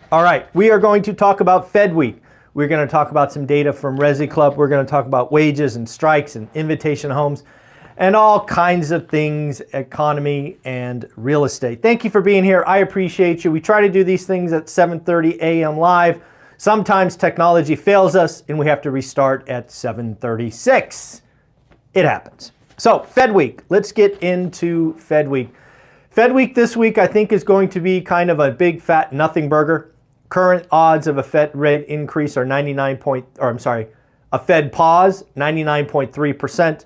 All right, we are going to talk about Fed Week. We're going to talk about some data from Resi Club. We're going to talk about wages and strikes and invitation homes and all kinds of things, economy and real estate. Thank you for being here. I appreciate you. We try to do these things at 7:30 a.m. live. Sometimes technology fails us and we have to restart at 7:36. It happens. So Fed Week, let's get into Fed Week. Fed Week this week I think is going to be kind of a big fat nothing burger. Current odds of a Fed rate increase are a Fed pause, 99.3%.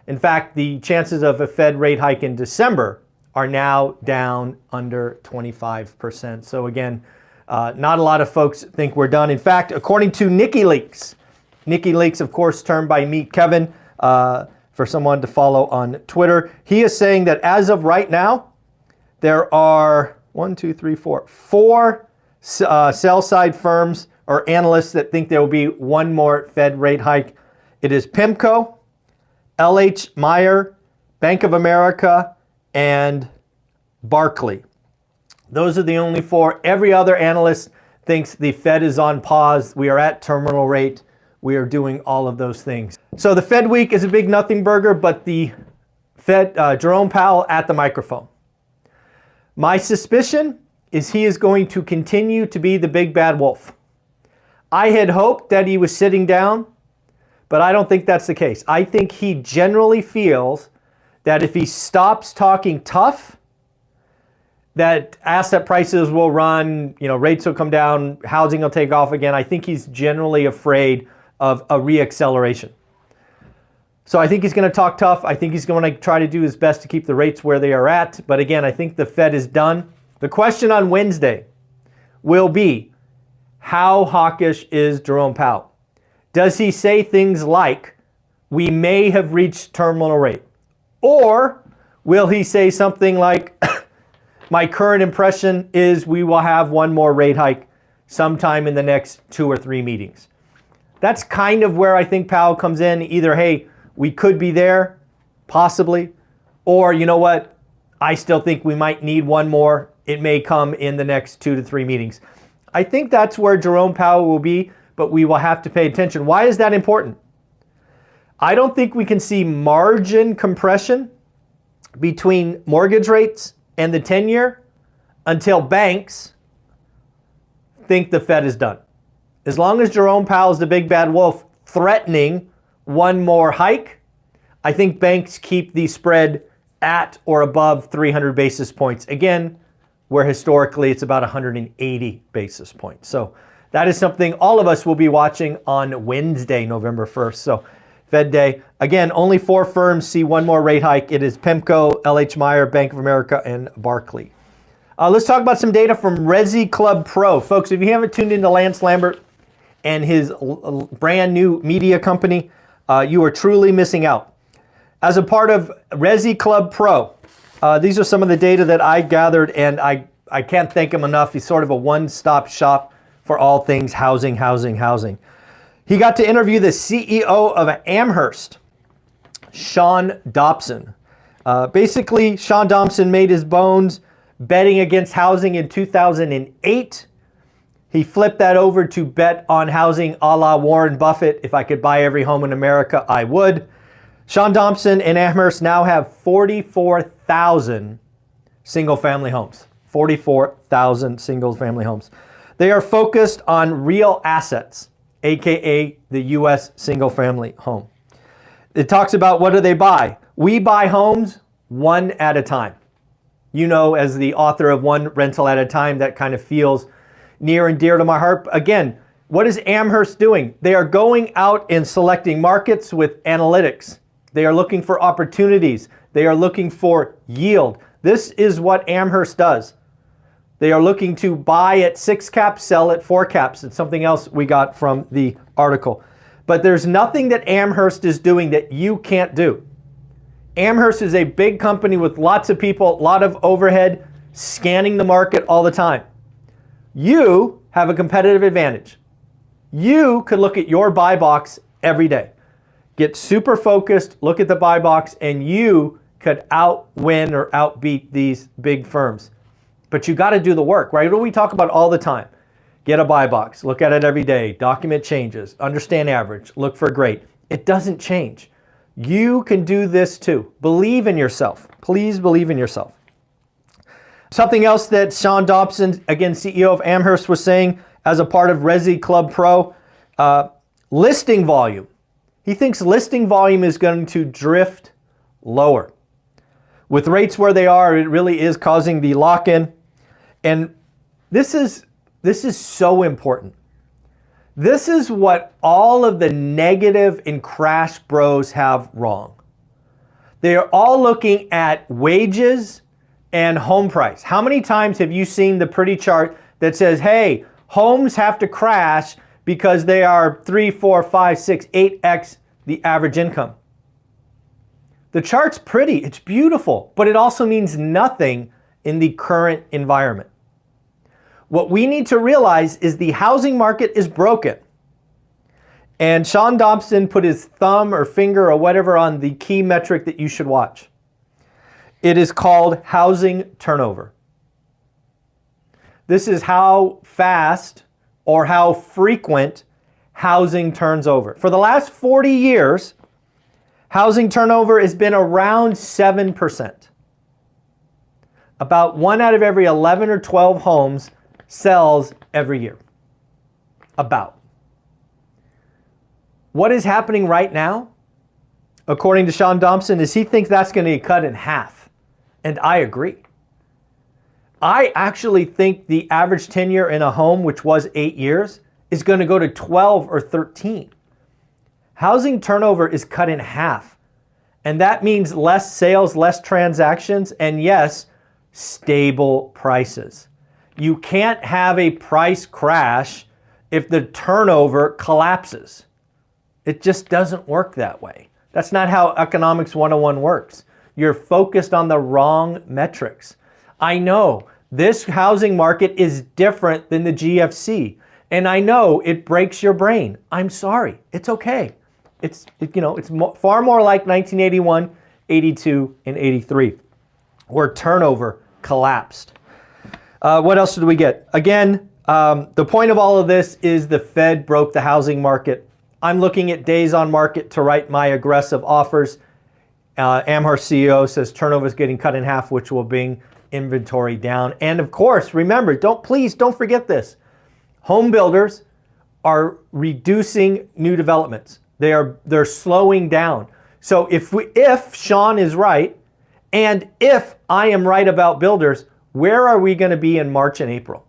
In fact, the chances of a Fed rate hike in December are now down under 25%. So again, not a lot of folks think we're done. In fact, according to WikiLeaks, of course, termed by Meet Kevin, for someone to follow on Twitter, he is saying that as of right now, there are four sell-side firms or analysts that think there will be one more Fed rate hike. It is PIMCO, LH Meyer, Bank of America, and Barclay. Those are the only four. Every other analyst thinks the Fed is on pause. We are at terminal rate. We are doing all of those things. So the Fed week is a big nothing burger, but the Fed, Jerome Powell at the microphone. My suspicion is he is going to continue to be the big bad wolf. I had hoped that he was sitting down, but I don't think that's the case. I think he generally feels that if he stops talking tough, that asset prices will run, rates will come down, housing will take off again. I think he's generally afraid of a reacceleration. So I think he's going to talk tough. I think he's going to try to do his best to keep the rates where they are at. But again, I think the Fed is done. The question on Wednesday will be, how hawkish is Jerome Powell? Does he say things like, we may have reached terminal rate? Or will he say something like, my current impression is we will have one more rate hike sometime in the next 2 or 3 meetings? That's kind of where I think Powell comes in. Either, hey, we could be there, possibly, or you know what, I still think we might need one more. It may come in the next 2 to 3 meetings. I think that's where Jerome Powell will be, but we will have to pay attention. Why is that important? I don't think we can see margin compression between mortgage rates and the 10-year until banks think the Fed is done. As long as Jerome Powell is the big bad wolf threatening one more hike, I think banks keep the spread at or above 300 basis points. Again, where historically it's about 180 basis points. So that is something all of us will be watching on Wednesday, November 1st. So Fed Day. Again, only 4 firms see one more rate hike. It is PIMCO, LH Meyer, Bank of America, and Barclay. Let's talk about some data from Resi Club Pro. Folks, if you haven't tuned into Lance Lambert and his brand new media company, you are truly missing out. As a part of Resi Club Pro, these are some of the data that I gathered, and I can't thank him enough. He's sort of a one-stop shop for all things housing. He got to interview the CEO of Amherst, Sean Dobson. Basically, Sean Dobson made his bones betting against housing in 2008. He flipped that over to bet on housing a la Warren Buffett. If I could buy every home in America, I would. Sean Dobson and Amherst now have 44,000 single-family homes. 44,000 single-family homes. They are focused on real assets, aka the U.S. single-family home. It talks about what do they buy. We buy homes one at a time. As the author of One Rental at a Time, that kind of feels near and dear to my heart. Again, what is Amherst doing? They are going out and selecting markets with analytics. They are looking for opportunities. They are looking for yield. This is what Amherst does. They are looking to buy at 6 caps, sell at 4 caps. It's something else we got from the article. But there's nothing that Amherst is doing that you can't do. Amherst is a big company with lots of people, a lot of overhead, scanning the market all the time. You have a competitive advantage. You could look at your buy box every day. Get super focused, look at the buy box, and you could outwin or outbeat these big firms. But you got to do the work, right? What do we talk about all the time? Get a buy box. Look at it every day. Document changes. Understand average. Look for great. It doesn't change. You can do this too. Believe in yourself. Please believe in yourself. Something else that Sean Dobson, again, CEO of Amherst, was saying as a part of Resi Club Pro, listing volume. He thinks listing volume is going to drift lower. With rates where they are, it really is causing the lock-in. And this is so important. This is what all of the negative and crash bros have wrong. They are all looking at wages and home price. How many times have you seen the pretty chart that says, hey, homes have to crash because they are 3, 4, 5, 6, 8x the average income? The chart's pretty, it's beautiful, but it also means nothing in the current environment. What we need to realize is the housing market is broken. And Sean Dobson put his thumb or finger or whatever on the key metric that you should watch. It is called housing turnover. This is how fast or how frequent housing turns over. For the last 40 years, housing turnover has been around 7%. About 1 out of every 11 or 12 homes sells every year. About. What is happening right now, according to Sean Dobson, is he thinks that's going to get cut in half. And I agree. I actually think the average tenure in a home, which was 8 years, is going to go to 12 or 13. Housing turnover is cut in half. And that means less sales, less transactions, and yes, stable prices. You can't have a price crash if the turnover collapses. It just doesn't work that way. That's not how Economics 101 works. You're focused on the wrong metrics. I know this housing market is different than the GFC, and I know it breaks your brain. I'm sorry. It's okay. It's far more like 1981, 82, and 83, where turnover collapsed. What else did we get? Again, the point of all of this is the Fed broke the housing market. I'm looking at days on market to write my aggressive offers. Amherst CEO says turnover is getting cut in half, which will bring inventory down. And of course, remember, please don't forget this. Home builders are reducing new developments. They're slowing down. So if Sean is right, and if I am right about builders, where are we going to be in March and April?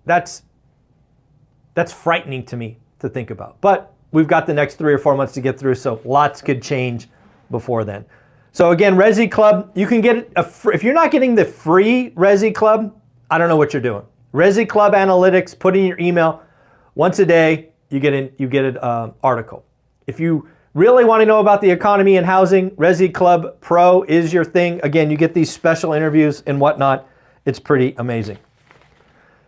That's frightening to me to think about. But we've got the next 3 or 4 months to get through, so lots could change before then. So again, Resi Club, you can get it. If you're not getting the free Resi Club, I don't know what you're doing. Resi Club Analytics, put in your email once a day. You get an article. If you really want to know about the economy and housing, Resi Club Pro is your thing. Again, you get these special interviews and whatnot. It's pretty amazing.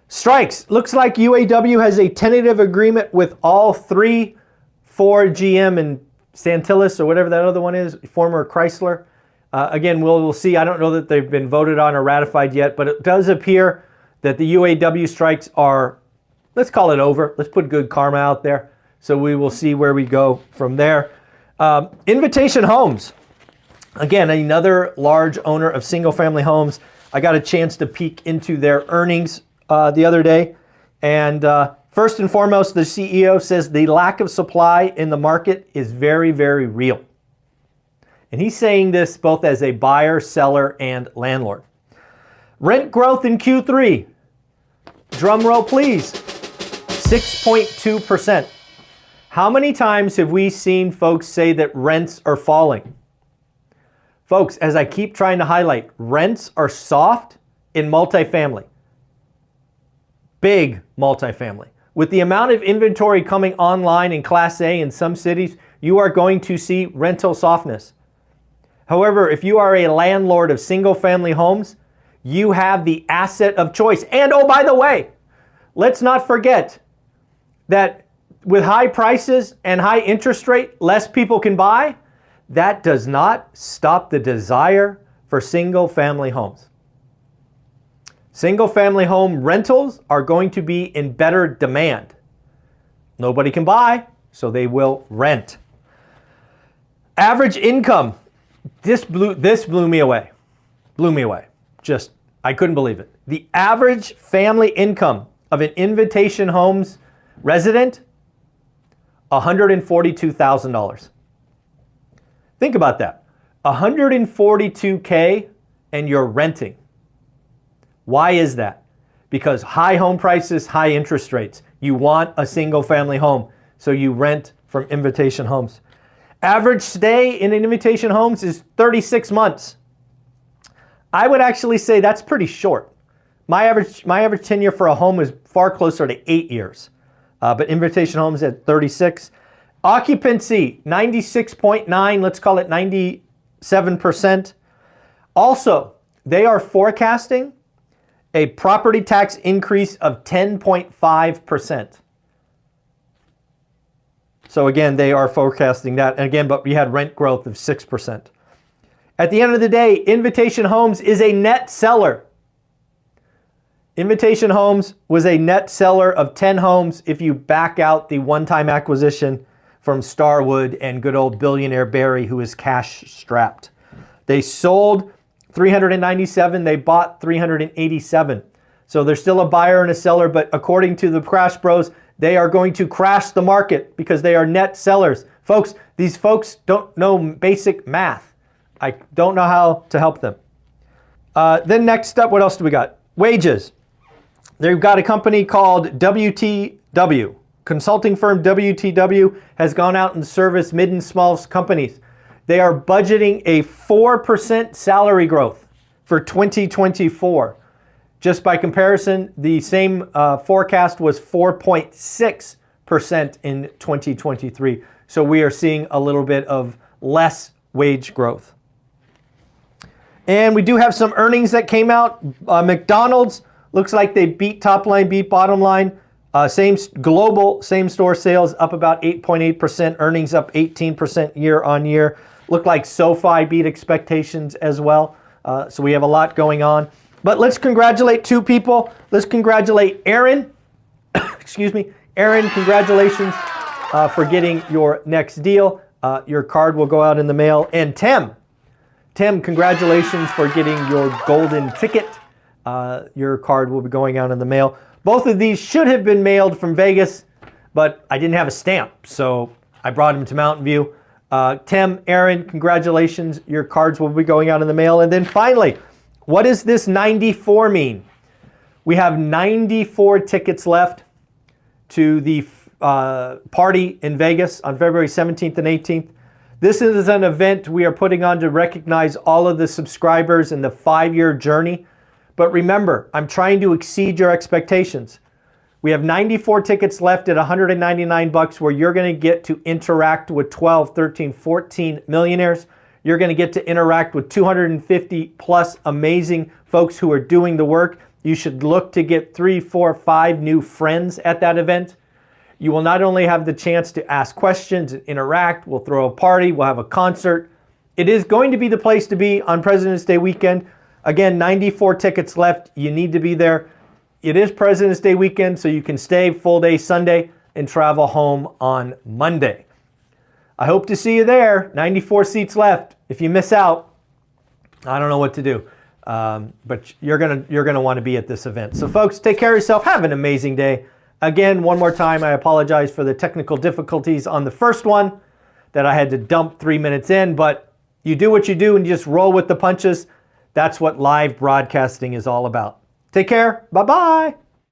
Strikes. Looks like UAW has a tentative agreement with all 3, Ford, GM, and Stellantis, or whatever that other one is, former Chrysler. Again, we'll see. I don't know that they've been voted on or ratified yet, but it does appear that the UAW strikes are, let's call it over. Let's put good karma out there. So we will see where we go from there. Invitation Homes. Again, another large owner of single-family homes. I got a chance to peek into their earnings the other day. And first and foremost, the CEO says the lack of supply in the market is very, very real. And he's saying this both as a buyer, seller, and landlord. Rent growth in Q3. Drum roll, please. 6.2%. How many times have we seen folks say that rents are falling? Folks, as I keep trying to highlight, rents are soft in multifamily. Big multifamily. With the amount of inventory coming online in Class A in some cities, you are going to see rental softness. However, if you are a landlord of single-family homes, you have the asset of choice. And oh, by the way, let's not forget that with high prices and high interest rate, less people can buy. That does not stop the desire for single-family homes. Single-family home rentals are going to be in better demand. Nobody can buy, so they will rent. Average income. This blew me away. Blew me away. Just, I couldn't believe it. The average family income of an Invitation Homes resident, $142,000. Think about that. $142K and you're renting. Why is that? Because high home prices, high interest rates. You want a single family home, so you rent from Invitation Homes. Average stay in an Invitation Homes is 36 months. I would actually say that's pretty short. My average tenure for a home is far closer to 8 years. But Invitation Homes at 36. Occupancy, 96.9, let's call it 97%. Also, they are forecasting a property tax increase of 10.5%. So again, they are forecasting that. And again, but we had rent growth of 6%. At the end of the day, Invitation Homes is a net seller. Invitation Homes was a net seller of 10 homes if you back out the one-time acquisition from Starwood and good old billionaire Barry, who is cash strapped. They sold 397, they bought 387. So there's still a buyer and a seller, but according to the Crash Bros, they are going to crash the market because they are net sellers. Folks, these folks don't know basic math. I don't know how to help them. Then next up, what else do we got? Wages. They've got a company called WTW. Consulting firm WTW has gone out and serviced mid and small companies. They are budgeting a 4% salary growth for 2024. Just by comparison, the same forecast was 4.6% in 2023. So we are seeing a little bit of less wage growth. And we do have some earnings that came out. McDonald's looks like they beat top line, beat bottom line. Global same-store sales up about 8.8%, earnings up 18% year on year. Looked like SoFi beat expectations as well. So we have a lot going on. But let's congratulate two people. Let's congratulate Aaron. Excuse me. Aaron, congratulations for getting your next deal. Your card will go out in the mail. And Tim, congratulations for getting your golden ticket. Your card will be going out in the mail. Both of these should have been mailed from Vegas, but I didn't have a stamp, so I brought them to Mountain View. Tim, Aaron, congratulations. Your cards will be going out in the mail. And then finally, what does this 94 mean? We have 94 tickets left to the party in Vegas on February 17th and 18th. This is an event we are putting on to recognize all of the subscribers in the 5-year journey. But remember, I'm trying to exceed your expectations. We have 94 tickets left at $199 where you're going to get to interact with 12, 13, 14 millionaires. You're going to get to interact with 250 plus amazing folks who are doing the work. You should look to get 3, 4, 5 new friends at that event. You will not only have the chance to ask questions and interact, we'll throw a party, we'll have a concert. It is going to be the place to be on President's Day weekend. Again, 94 tickets left. You need to be there. It is President's Day weekend, so you can stay full day Sunday and travel home on Monday. I hope to see you there. 94 seats left. If you miss out, I don't know what to do. But you're gonna want to be at this event. So folks, take care of yourself. Have an amazing day. Again, one more time, I apologize for the technical difficulties on the first one that I had to dump 3 minutes in, but you do what you do and you just roll with the punches. That's what live broadcasting is all about. Take care. Bye-bye.